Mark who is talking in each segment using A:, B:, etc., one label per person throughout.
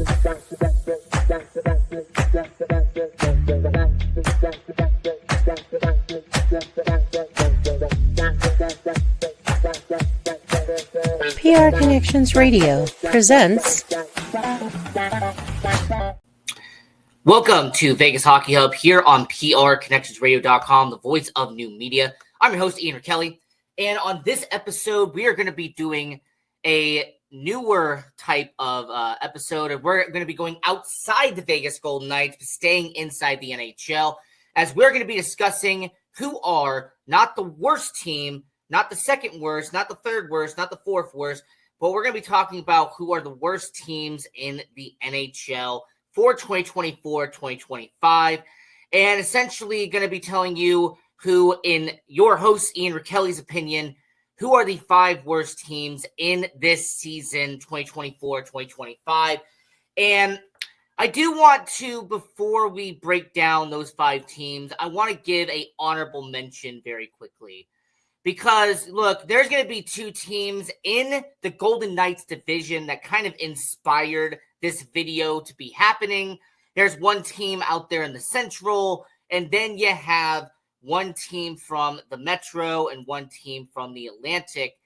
A: PR Connections Radio presents.
B: Welcome to Vegas Hockey Hub here on PRConnectionsRadio.com, the voice of new media. I'm your host, Ian Kelly, and on this episode, we are going to be doing a newer type of episode, and we're going to be going outside the Vegas Golden Knights, but staying inside the NHL, as we're going to be discussing who are not the worst team, not the second worst, not the third worst, not the fourth worst, but we're going to be talking about who are the worst teams in the NHL for 2024-2025, and essentially going to be telling you who, in your host Ian Kelly's opinion, who are the 5 worst teams in this season, 2024-2025. And I do want to, before we break down those 5 teams, I want to give an honorable mention very quickly. Because, look, there's going to be 2 teams in the Golden Knights division that kind of inspired this video to be happening. There's one team out there in the Central, and then you have one team from the Metro and one team from the Atlantic.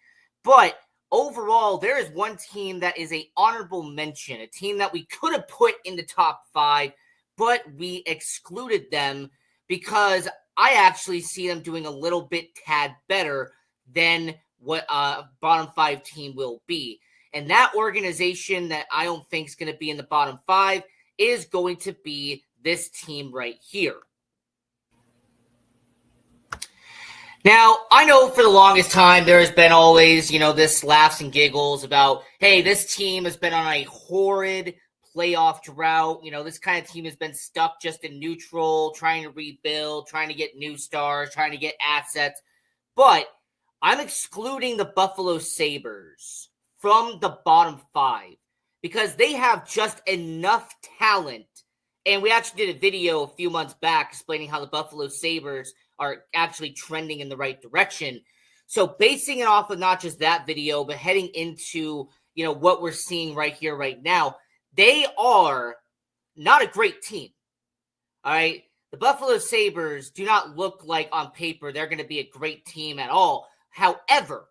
B: But overall, there is one team that is an honorable mention, a team that we could have put in the top 5, but we excluded them because I actually see them doing a little bit tad better than what a bottom 5 team will be. And that organization that I don't think is going to be in the bottom 5 is going to be this team right here. Now, I know for the longest time there has been always, this laughs and giggles about, hey, this team has been on a horrid playoff drought. This kind of team has been stuck just in neutral, trying to rebuild, trying to get new stars, trying to get assets. But I'm excluding the Buffalo Sabres from the bottom 5 because they have just enough talent. And we actually did a video a few months back explaining how the Buffalo Sabres are actually trending in the right direction. So basing it off of not just that video, but heading into, what we're seeing right here, right now, they are not a great team. All right. The Buffalo Sabres do not look like on paper they're going to be a great team at all. However,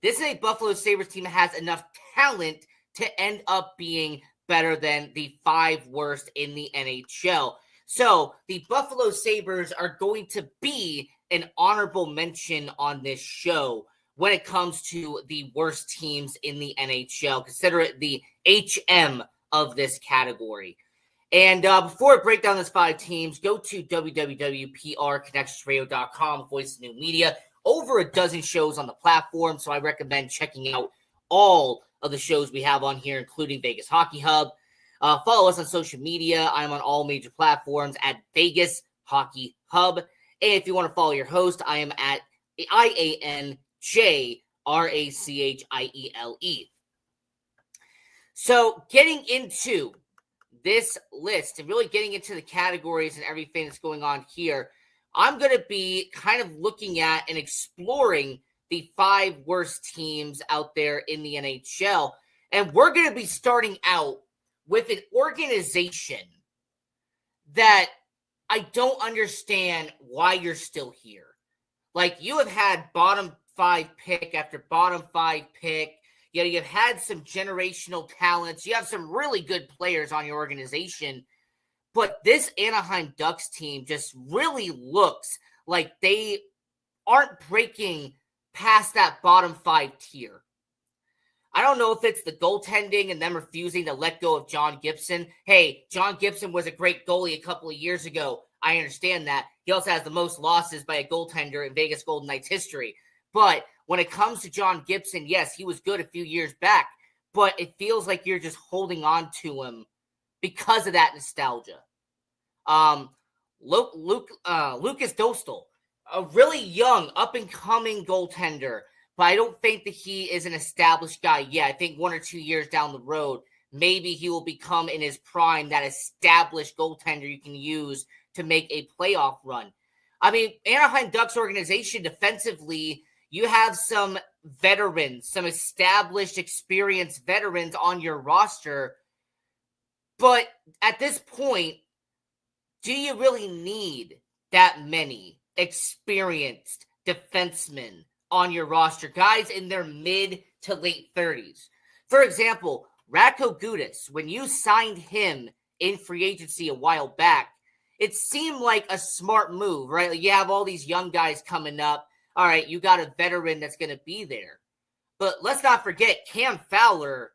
B: this is a Buffalo Sabres team that has enough talent to end up being better than the 5 worst in the NHL. So the Buffalo Sabres are going to be an honorable mention on this show when it comes to the worst teams in the NHL. Consider it the HM of this category. And before I break down those 5 teams, go to www.prconnectionsradio.com, voice of new media. Over a dozen shows on the platform, so I recommend checking out all of the shows we have on here, including Vegas Hockey Hub. Follow us on social media. I'm on all major platforms at Vegas Hockey Hub. And if you want to follow your host, I am at IANJRACHIELE. So getting into this list and really getting into the categories and everything that's going on here, I'm going to be kind of looking at and exploring the 5 worst teams out there in the NHL. And we're going to be starting out with an organization that I don't understand why you're still here. Like, you have had bottom 5 pick after bottom 5 pick. You've had some generational talents. You have some really good players on your organization. But this Anaheim Ducks team just really looks like they aren't breaking past that bottom 5 tier. I don't know if it's the goaltending and them refusing to let go of John Gibson. Hey, John Gibson was a great goalie a couple of years ago. I understand that. He also has the most losses by a goaltender in Vegas Golden Knights history. But when it comes to John Gibson, yes, he was good a few years back, but it feels like you're just holding on to him because of that nostalgia. Lucas Dostal, a really young, up-and-coming goaltender, but I don't think that he is an established guy yet. I think 1 or 2 years down the road, maybe he will become in his prime that established goaltender you can use to make a playoff run. I mean, Anaheim Ducks organization defensively, you have some veterans, some established, experienced veterans on your roster, But at this point, do you really need that many experienced defensemen on your roster? Guys in their mid to late 30s. For example, Radko Gudas, when you signed him in free agency a while back, it seemed like a smart move, right? Like you have all these young guys coming up. All right, you got a veteran that's going to be there. But let's not forget, Cam Fowler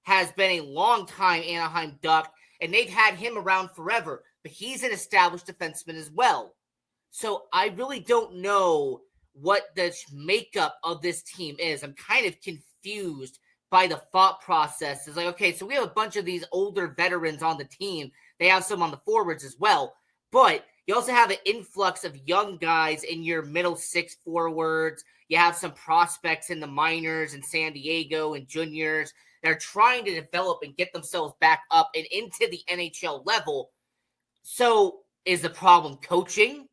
B: has been a long-time Anaheim Duck, and they've had him around forever. But he's an established defenseman as well. So I really don't know what the makeup of this team is. I'm kind of confused by the thought process. It's like, okay, so we have a bunch of these older veterans on the team. They have some on the forwards as well. But you also have an influx of young guys in your middle six forwards. You have some prospects in the minors in San Diego and juniors that are trying to develop and get themselves back up and into the NHL level. So is the problem coaching?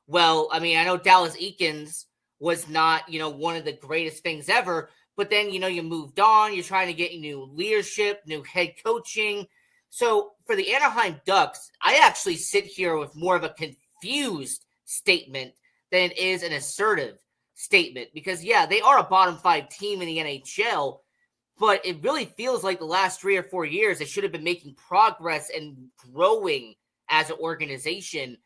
B: Well, I mean, I know Dallas Eakins was not, one of the greatest things ever, but then, you moved on. You're trying to get new leadership, new head coaching. So for the Anaheim Ducks, I actually sit here with more of a confused statement than it is an assertive statement because, yeah, they are a bottom 5 team in the NHL, but it really feels like the last 3 or 4 years they should have been making progress and growing as an organization,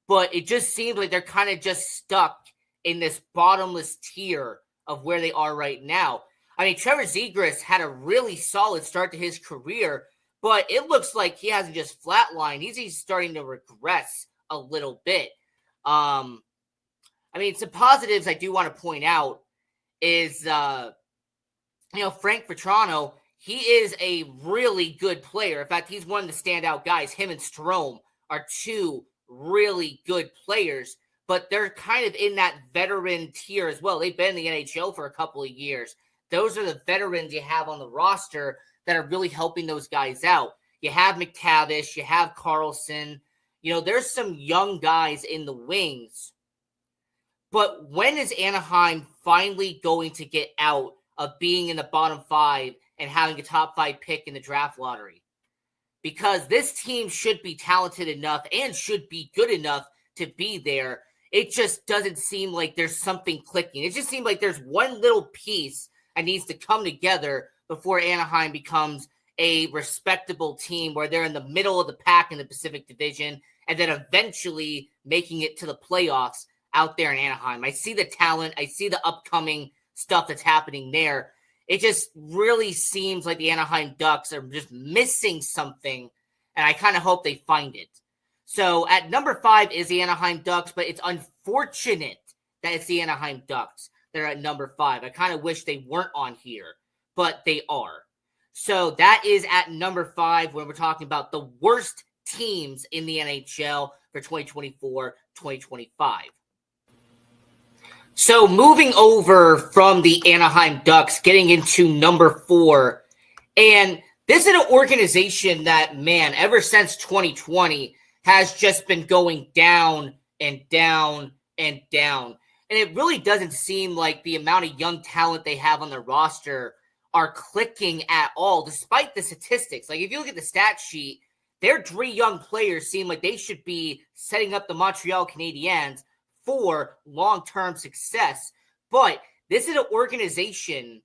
B: but it just seems like they're kind of just stuck in this bottomless tier of where they are right now. I mean, Trevor Zegras had a really solid start to his career, but it looks like he hasn't just flatlined. He's starting to regress a little bit. I mean, some positives I do want to point out is, Frank Vetrano, he is a really good player. In fact, he's one of the standout guys. Him and Strome are two really good players, but they're kind of in that veteran tier as well. They've been in the NHL for a couple of years. Those are the veterans you have on the roster that are really helping those guys out. You have McTavish, you have Carlson. There's some young guys in the wings. But when is Anaheim finally going to get out of being in the bottom 5 and having a top 5 pick in the draft lottery? Because this team should be talented enough and should be good enough to be there. It just doesn't seem like there's something clicking. It just seems like there's one little piece that needs to come together before Anaheim becomes a respectable team where they're in the middle of the pack in the Pacific Division and then eventually making it to the playoffs out there in Anaheim. I see the talent. I see the upcoming stuff that's happening there. It just really seems like the Anaheim Ducks are just missing something, and I kind of hope they find it. So at number 5 is the Anaheim Ducks, but it's unfortunate that it's the Anaheim Ducks that are at number 5. I kind of wish they weren't on here, but they are. So that is at number 5 when we're talking about the worst teams in the NHL for 2024-2025. So moving over from the Anaheim Ducks, getting into number 4, and this is an organization that, man, ever since 2020 has just been going down and down and down. And it really doesn't seem like the amount of young talent they have on their roster are clicking at all, despite the statistics. Like, if you look at the stat sheet, their 3 young players seem like they should be setting up the Montreal Canadiens for long-term success. But this is an organization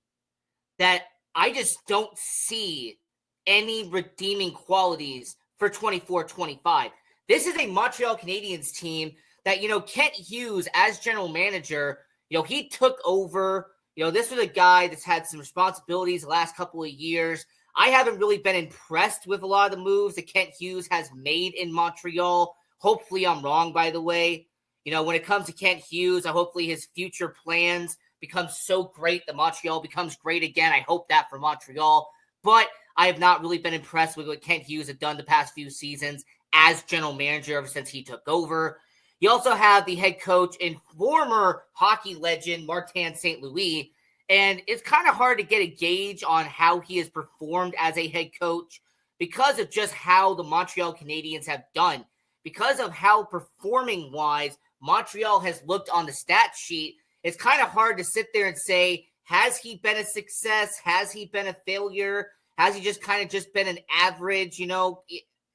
B: that I just don't see any redeeming qualities for 24-25. This is a Montreal Canadiens team that, Kent Hughes as general manager, he took over. This was a guy that's had some responsibilities the last couple of years. I haven't really been impressed with a lot of the moves that Kent Hughes has made in Montreal. Hopefully I'm wrong, by the way. When it comes to Kent Hughes, hopefully his future plans become so great that Montreal becomes great again. I hope that for Montreal. But I have not really been impressed with what Kent Hughes has done the past few seasons as general manager ever since he took over. You also have the head coach and former hockey legend, Martin St. Louis. And it's kind of hard to get a gauge on how he has performed as a head coach because of just how the Montreal Canadiens have done. Because of how performing-wise Montreal has looked on the stat sheet, it's kind of hard to sit there and say, has he been a success? Has he been a failure? Has he just kind of just been an average,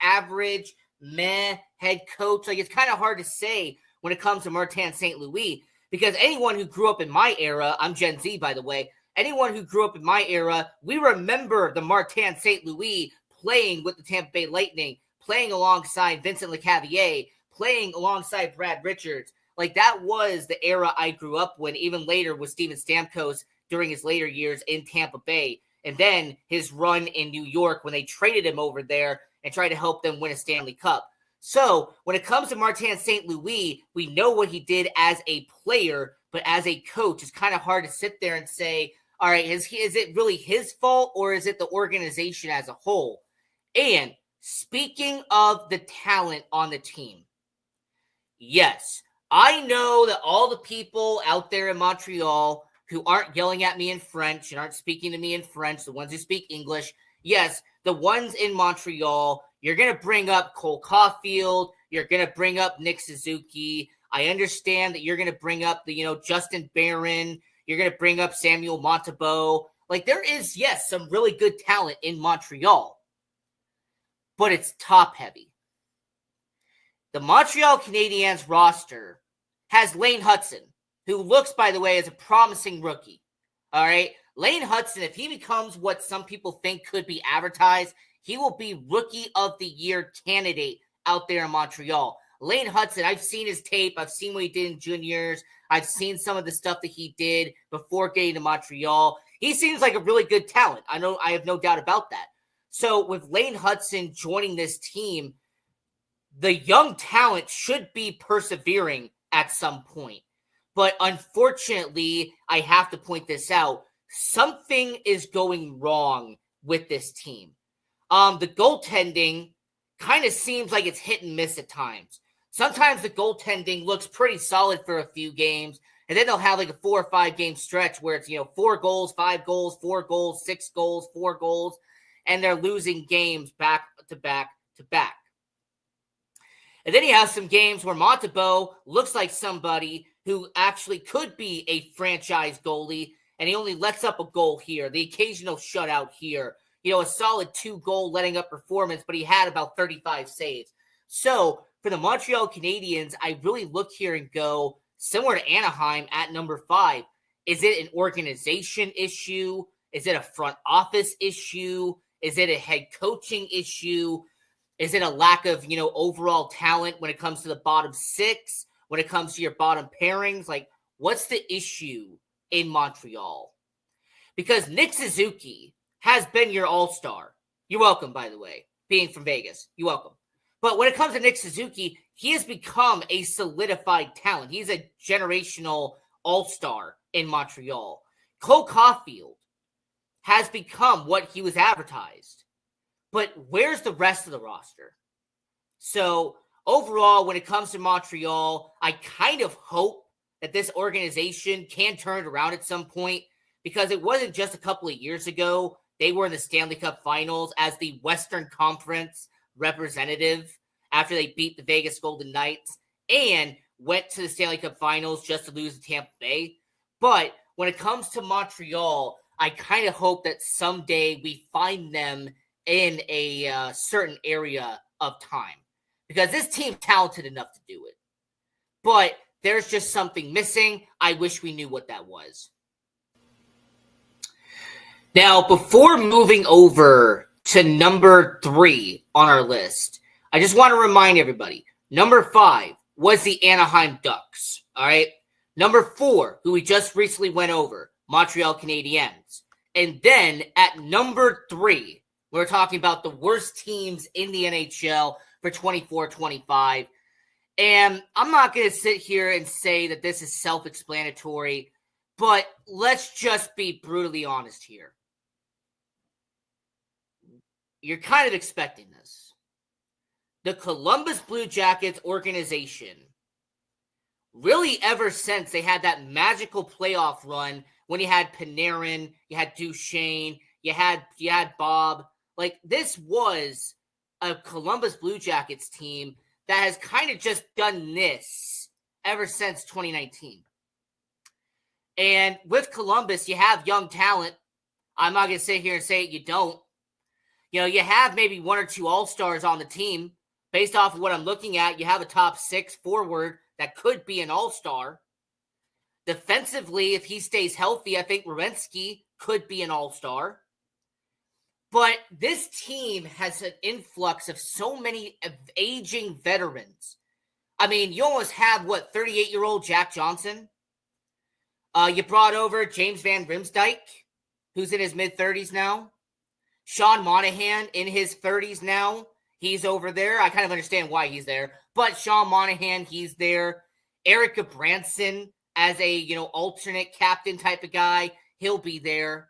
B: average meh head coach? Like, it's kind of hard to say when it comes to Martin St. Louis, because anyone who grew up in my era, I'm Gen Z, by the way, anyone who grew up in my era, we remember the Martin St. Louis playing with the Tampa Bay Lightning, playing alongside Vincent LeCavier, playing alongside Brad Richards. Like, that was the era I grew up with, even later with Steven Stamkos during his later years in Tampa Bay. And then his run in New York when they traded him over there and tried to help them win a Stanley Cup. So when it comes to Martin St. Louis, we know what he did as a player, but as a coach, it's kind of hard to sit there and say, all right, is it really his fault, or is it the organization as a whole? And speaking of the talent on the team, yes, I know that all the people out there in Montreal who aren't yelling at me in French and aren't speaking to me in French, the ones who speak English, yes, the ones in Montreal, you're going to bring up Cole Caulfield, you're going to bring up Nick Suzuki. I understand that you're going to bring up the, Justin Barron, you're going to bring up Samuel Montembeault. Like, there is, yes, some really good talent in Montreal, but it's top heavy. The Montreal Canadiens roster has Lane Hutson, who looks, by the way, as a promising rookie. All right? Lane Hutson, if he becomes what some people think could be advertised, he will be Rookie of the Year candidate out there in Montreal. Lane Hutson, I've seen his tape. I've seen what he did in juniors. I've seen some of the stuff that he did before getting to Montreal. He seems like a really good talent. I have no doubt about that. So with Lane Hutson joining this team, the young talent should be persevering at some point. But unfortunately, I have to point this out. Something is going wrong with this team. The goaltending kind of seems like it's hit and miss at times. Sometimes the goaltending looks pretty solid for a few games, and then they'll have like a 4 or 5 game stretch where it's, 4 goals, 5 goals, 4 goals, 6 goals, 4 goals, and they're losing games back to back to back. And then you have some games where Montembeault looks like somebody who actually could be a franchise goalie, and he only lets up a goal here, the occasional shutout here, a solid 2-goal letting up performance, but he had about 35 saves. So for the Montreal Canadiens, I really look here and go, similar to Anaheim at number 5, is it an organization issue? Is it a front office issue? Is it a head coaching issue? Is it a lack of, overall talent when it comes to the bottom 6, when it comes to your bottom pairings? Like, what's the issue in Montreal? Because Nick Suzuki has been your all-star. You're welcome, by the way, being from Vegas. You're welcome. But when it comes to Nick Suzuki, he has become a solidified talent. He's a generational all-star in Montreal. Cole Caulfield has become what he was advertised. But where's the rest of the roster? So overall, when it comes to Montreal, I kind of hope that this organization can turn it around at some point, because it wasn't just a couple of years ago they were in the Stanley Cup Finals as the Western Conference representative after they beat the Vegas Golden Knights and went to the Stanley Cup Finals just to lose to Tampa Bay. But when it comes to Montreal, I kind of hope that someday we find them in a certain area of time, because this team's talented enough to do it. But there's just something missing. I wish we knew what that was. Now, before moving over to number 3 on our list, I just want to remind everybody, number 5 was the Anaheim Ducks, all right? Number 4, who we just recently went over, Montreal Canadiens. And then at number 3, we're talking about the worst teams in the NHL for 24-25. And I'm not going to sit here and say that this is self-explanatory, but let's just be brutally honest here. You're kind of expecting this. The Columbus Blue Jackets organization, really ever since they had that magical playoff run when you had Panarin, you had Duchesne, you had Bob. Like, this was a Columbus Blue Jackets team that has kind of just done this ever since 2019. And with Columbus, you have young talent. I'm not going to sit here and say you don't. You have maybe one or two all-stars on the team. Based off of what I'm looking at, you have a top 6 forward that could be an all-star. Defensively, if he stays healthy, I think Werenski could be an all-star. But this team has an influx of so many aging veterans. I mean, you almost have, 38-year-old Jack Johnson? You brought over James Van Riemsdyk, who's in his mid-30s now. Sean Monahan in his 30s now. He's over there. I kind of understand why he's there. But Sean Monahan, he's there. Eric Branson as a, alternate captain type of guy, he'll be there.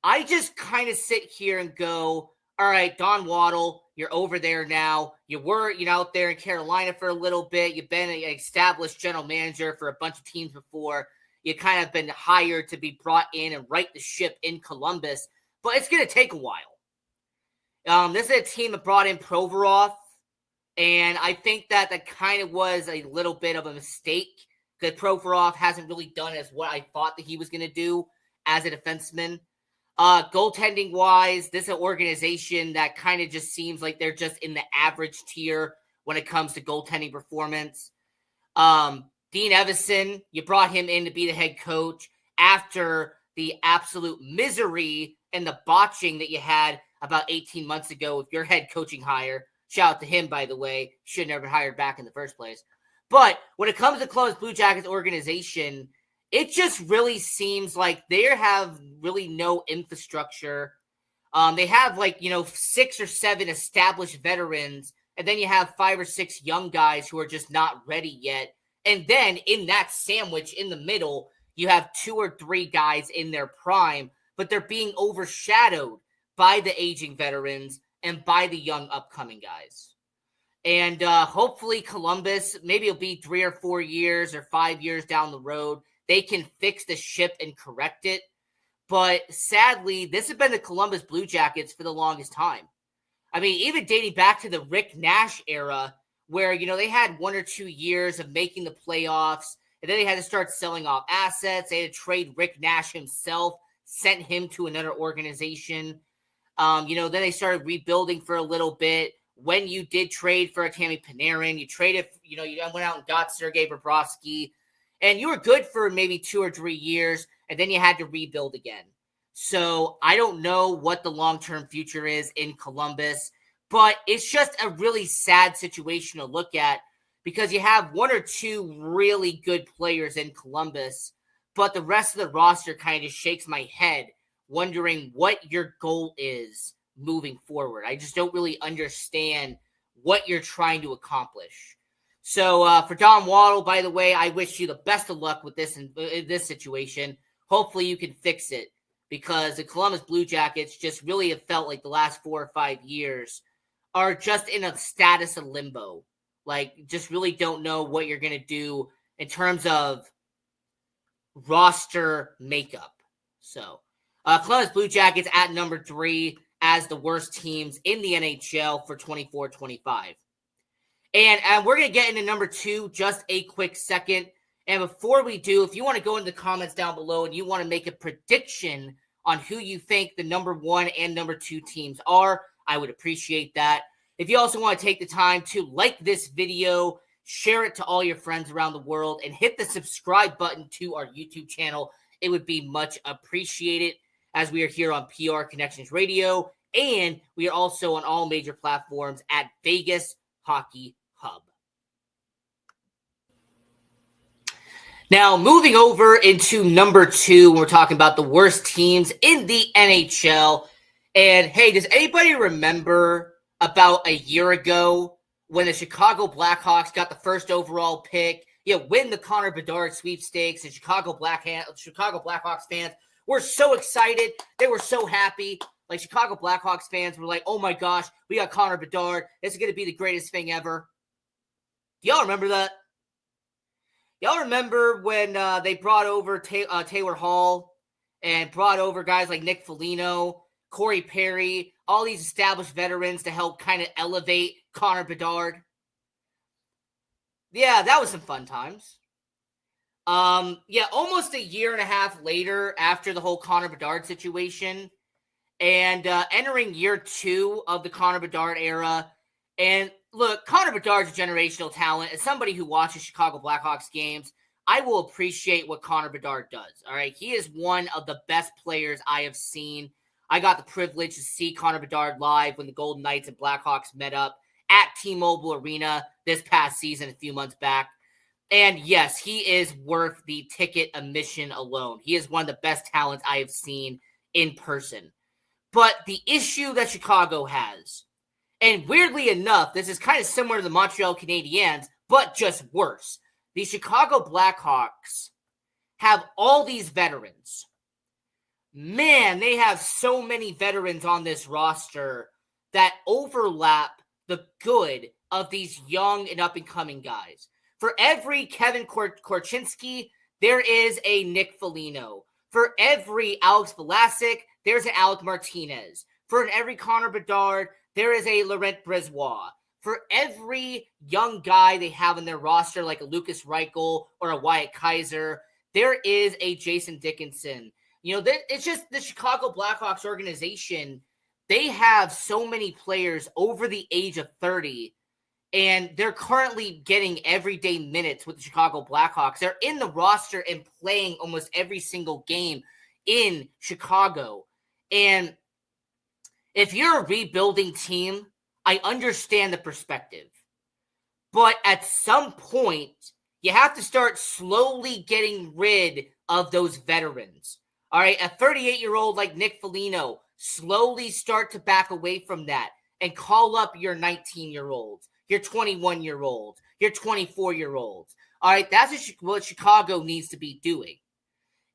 B: I just kind of sit here and go, all right, Don Waddle, you're over there now. You were, out there in Carolina for a little bit. You've been an established general manager for a bunch of teams before. You kind of been hired to be brought in and right the ship in Columbus. But it's going to take a while. This is a team that brought in Provorov, and I think that kind of was a little bit of a mistake because Provorov hasn't really done as what I thought that he was going to do as a defenseman. Goaltending-wise, this is an organization that kind of just seems like they're just in the average tier when it comes to goaltending performance. Dean Evison, you brought him in to be the head coach after the absolute misery and the botching that you had about 18 months ago with your head coaching hire. Shout out to him, by the way. Should have never been hired back in the first place. But when it comes to Columbus Blue Jackets organization, it just really seems like they have really no infrastructure. They have 6 or 7 established veterans, and then you have 5 or 6 young guys who are just not ready yet. And then in that sandwich in the middle, you have 2 or 3 guys in their prime, but they're being overshadowed by the aging veterans and by the young upcoming guys. And hopefully Columbus, maybe it'll be 3 or 4 years or 5 years down the road, they can fix the ship and correct it. But sadly, this has been the Columbus Blue Jackets for the longest time. I mean, even dating back to the Rick Nash era, where, they had 1 or 2 years of making the playoffs, and then they had to start selling off assets. They had to trade Rick Nash himself, sent him to another organization. Then they started rebuilding for a little bit. When you did trade for a Tammy Panarin, you traded, you went out and got Sergei Bobrovsky, and you were good for maybe 2 or 3 years, and then you had to rebuild again. So I don't know what the long-term future is in Columbus, but it's just a really sad situation to look at because you have 1 or 2 really good players in Columbus, but the rest of the roster kind of shakes my head wondering what your goal is moving forward. I just don't really understand what you're trying to accomplish. So for Don Waddle, by the way, I wish you the best of luck with this in this situation. Hopefully you can fix it because the Columbus Blue Jackets just really have felt like the last 4 or 5 years are just in a status of limbo. Just really don't know what you're going to do in terms of roster makeup. So Columbus Blue Jackets at number 3 as the worst teams in the NHL for 24-25. And we're going to get into number 2 just a quick second. And before we do, if you want to go into the comments down below and you want to make a prediction on who you think the number 1 and number 2 teams are, I would appreciate that. If you also want to take the time to like this video, share it to all your friends around the world, and hit the subscribe button to our YouTube channel, it would be much appreciated as we are here on PR Connections Radio, and we are also on all major platforms at Vegas Hockey Hub. Now, moving over into number 2, we're talking about the worst teams in the NHL. And hey, does anybody remember about a year ago when the Chicago Blackhawks got the first overall pick, win the Connor Bedard sweepstakes, and Chicago Blackhawks fans were so excited. They were so happy. Chicago Blackhawks fans were like, oh my gosh, we got Connor Bedard. This is going to be the greatest thing ever. Do y'all remember that? Y'all remember when they brought over Taylor Hall and brought over guys like Nick Foligno, Corey Perry, all these established veterans to help kind of elevate Connor Bedard? Yeah, that was some fun times. Almost a year and a half later after the whole Connor Bedard situation, and entering year 2 of the Connor Bedard era. And look, Connor Bedard's a generational talent. As somebody who watches Chicago Blackhawks games, I will appreciate what Connor Bedard does. All right. He is one of the best players I have seen. I got the privilege to see Connor Bedard live when the Golden Knights and Blackhawks met up at T-Mobile Arena this past season, a few months back. And yes, he is worth the ticket admission alone. He is one of the best talents I have seen in person. But the issue that Chicago has, and weirdly enough, this is kind of similar to the Montreal Canadiens, but just worse. The Chicago Blackhawks have all these veterans. Man, they have so many veterans on this roster that overlap the good of these young and up-and-coming guys. For every Kevin Korchinski, there is a Nick Foligno. For every Alex Vlasic, there's an Alec Martinez. For every Connor Bedard, there is a Laurent Brossoit. For every young guy they have in their roster, like a Lucas Reichel or a Wyatt Kaiser, there is a Jason Dickinson. You know, it's just the Chicago Blackhawks organization. They have so many players over the age of 30, and they're currently getting everyday minutes with the Chicago Blackhawks. They're in the roster and playing almost every single game in Chicago. And if you're a rebuilding team, I understand the perspective. But at some point, you have to start slowly getting rid of those veterans. All right, a 38-year-old like Nick Foligno, slowly start to back away from that and call up your 19-year-olds, your 21-year-olds, your 24-year-olds. All right, that's what Chicago needs to be doing.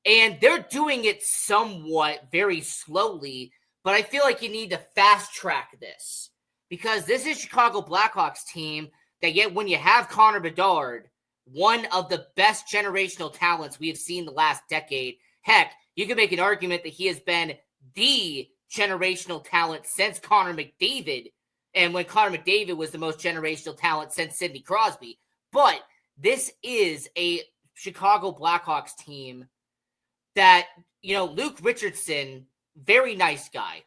B: And they're doing it somewhat very slowly, but I feel like you need to fast track this because this is Chicago Blackhawks team that yet when you have Connor Bedard, one of the best generational talents we have seen the last decade. Heck, you can make an argument that he has been the generational talent since Connor McDavid, and when Connor McDavid was the most generational talent since Sidney Crosby. But this is a Chicago Blackhawks team that, you know, Luke Richardson, very nice guy.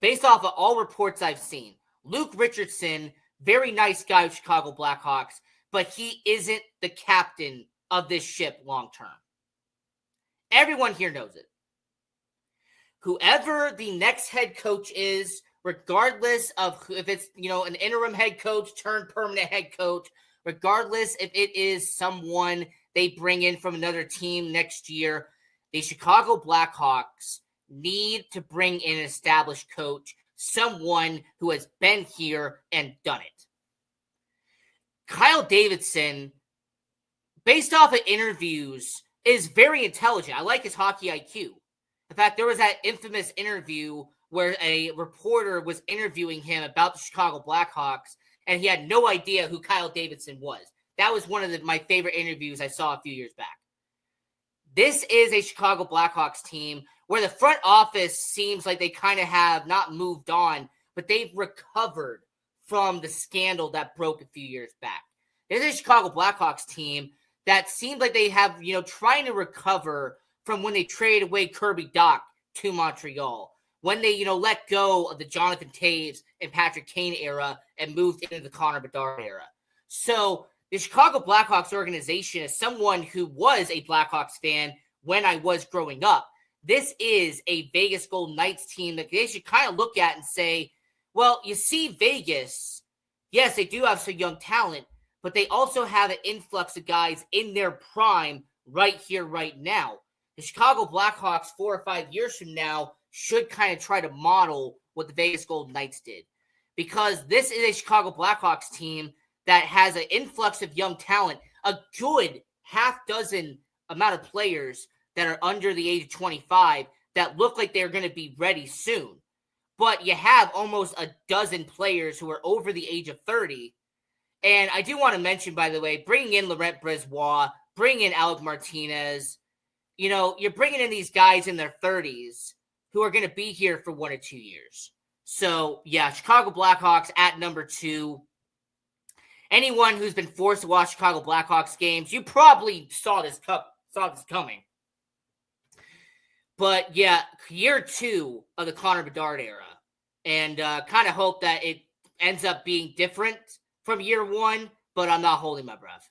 B: Based off of all reports I've seen, Luke Richardson, very nice guy with Chicago Blackhawks, but he isn't the captain of this ship long term. Everyone here knows it. Whoever the next head coach is, regardless of if it's, you know, an interim head coach turned permanent head coach, regardless if it is someone they bring in from another team next year, the Chicago Blackhawks need to bring in an established coach, someone who has been here and done it. Kyle Davidson, based off of interviews, is very intelligent. I like his hockey IQ. In fact, there was that infamous interview where a reporter was interviewing him about the Chicago Blackhawks, and he had no idea who Kyle Davidson was. That was one of my favorite interviews I saw a few years back. This is a Chicago Blackhawks team where the front office seems like they kind of have not moved on, but they've recovered from the scandal that broke a few years back. This is a Chicago Blackhawks team that seems like they have, you know, trying to recover from when they traded away Kirby Dach to Montreal, when they, you know, let go of the Jonathan Toews and Patrick Kane era and moved into the Connor Bedard era. So the Chicago Blackhawks organization, as someone who was a Blackhawks fan when I was growing up, this is a Vegas Golden Knights team that they should kind of look at and say, well, you see Vegas, yes, they do have some young talent, but they also have an influx of guys in their prime right here, right now. The Chicago Blackhawks 4 or 5 years from now should kind of try to model what the Vegas Golden Knights did, because this is a Chicago Blackhawks team that has an influx of young talent, a good half dozen amount of players that are under the age of 25 that look like they're going to be ready soon. But you have almost a dozen players who are over the age of 30. And I do want to mention, by the way, bringing in Laurent Brossoit, bringing in Alec Martinez, you know, you're bringing in these guys in their 30s who are going to be here for 1 or 2 years. So, yeah, Chicago Blackhawks at number 2. Anyone who's been forced to watch Chicago Blackhawks games, you probably saw this coming. But yeah, year 2 of the Connor Bedard era. And kind of hope that it ends up being different from year 1, but I'm not holding my breath.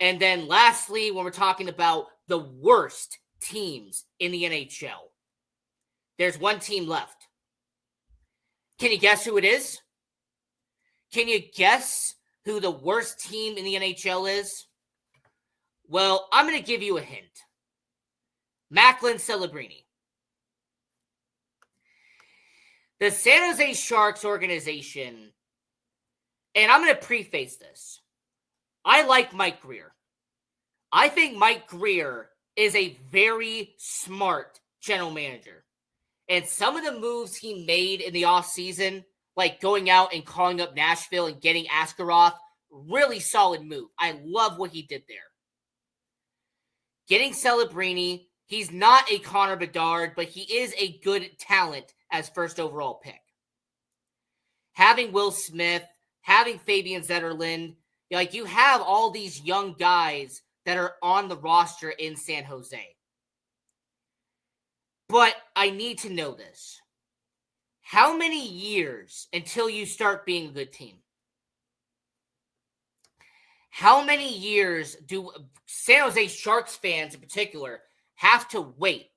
B: And then lastly, when we're talking about the worst teams in the NHL, there's one team left. Can you guess who it is? Can you guess who the worst team in the NHL is? Well, I'm going to give you a hint. Macklin Celebrini. The San Jose Sharks organization, and I'm going to preface this. I like Mike Grier. I think Mike Grier is a very smart general manager. And some of the moves he made in the offseason, like going out and calling up Nashville and getting Askarov, really solid move. I love what he did there. Getting Celebrini, he's not a Connor Bedard, but he is a good talent as first overall pick. Having Will Smith, having Fabian Zetterlund, like you have all these young guys that are on the roster in San Jose. But I need to know this. How many years until you start being a good team? How many years do San Jose Sharks fans in particular have to wait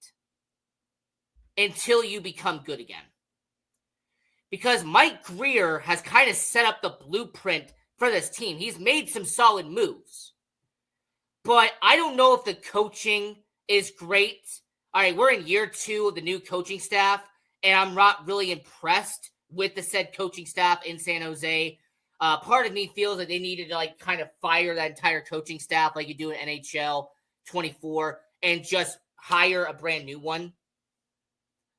B: until you become good again? Because Mike Grier has kind of set up the blueprint for this team. He's made some solid moves. But I don't know if the coaching is great. All right, we're in year 2 of the new coaching staff, and I'm not really impressed with the said coaching staff in San Jose. Part of me feels like they needed to like kind of fire that entire coaching staff like you do in NHL 24 and just hire a brand new one.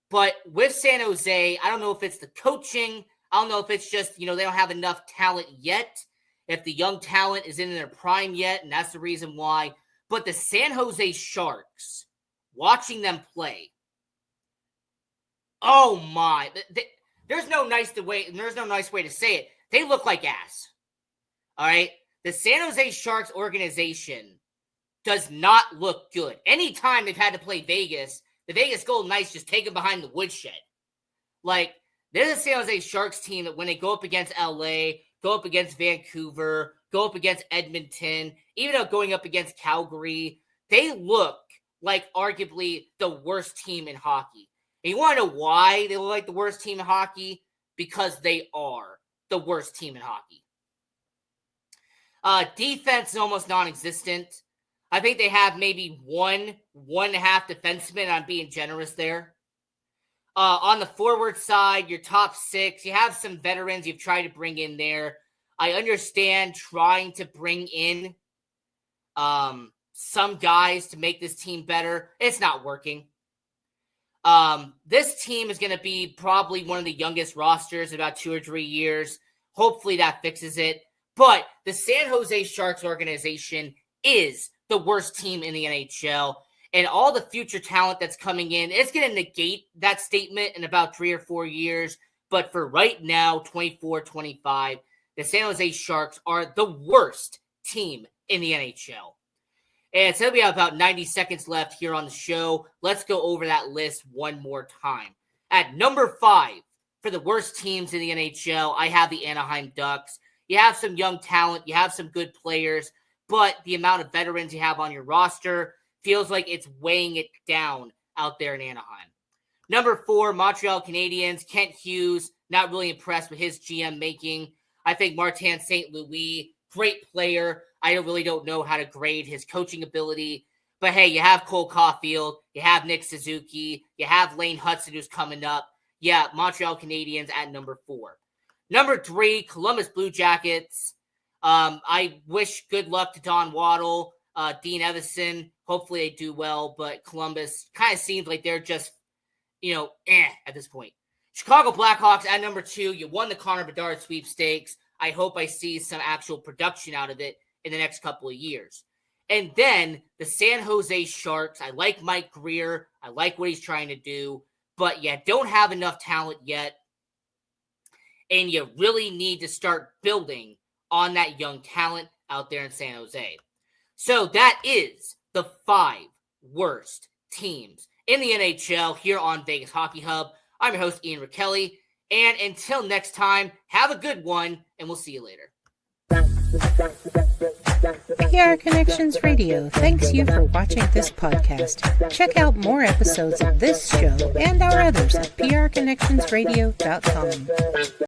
B: But with San Jose, I don't know if it's the coaching. I don't know if it's just, they don't have enough talent yet. If the young talent is in their prime yet, and that's the reason why. But the San Jose Sharks, watching them play, oh my. There's no nice way to say it. They look like ass. All right? The San Jose Sharks organization does not look good. Anytime they've had to play Vegas, the Vegas Golden Knights just take them behind the woodshed. Like, there's a San Jose Sharks team that when they go up against LA, go up against Vancouver, go up against Edmonton, even though going up against Calgary, they look like arguably the worst team in hockey. And you want to know why they look like the worst team in hockey? Because they are the worst team in hockey. Defense is almost non-existent. I think they have maybe one and a half defensemen. I'm being generous there. On the forward side, your top 6, you have some veterans you've tried to bring in there. I understand trying to bring in some guys to make this team better. It's not working. This team is going to be probably one of the youngest rosters in about 2 or 3 years. Hopefully that fixes it. But the San Jose Sharks organization is the worst team in the NHL. And all the future talent that's coming in, it's going to negate that statement in about 3 or 4 years. But for right now, 24-25, the San Jose Sharks are the worst team in the NHL. And so we have about 90 seconds left here on the show. Let's go over that list one more time. At number 5, for the worst teams in the NHL, I have the Anaheim Ducks. You have some young talent. You have some good players. But the amount of veterans you have on your roster feels like it's weighing it down out there in Anaheim. Number 4, Montreal Canadiens. Kent Hughes, not really impressed with his GM making. I think Martin St. Louis, great player. I really don't know how to grade his coaching ability. But hey, you have Cole Caulfield. You have Nick Suzuki. You have Lane Hudson who's coming up. Yeah, Montreal Canadiens at number 4. Number 3, Columbus Blue Jackets. I wish good luck to Don Waddle, Dean Evison. Hopefully they do well, but Columbus kind of seems like they're just, at this point. Chicago Blackhawks at number 2. You won the Connor Bedard sweepstakes. I hope I see some actual production out of it in the next couple of years. And then the San Jose Sharks. I like Mike Grier. I like what he's trying to do, but you don't have enough talent yet. And you really need to start building on that young talent out there in San Jose. So that is the 5 worst teams in the NHL here on Vegas Hockey Hub. I'm your host, Ian Kelly. And until next time, have a good one, and we'll see you later.
A: PR Connections Radio thanks you for watching this podcast. Check out more episodes of this show and our others at prconnectionsradio.com.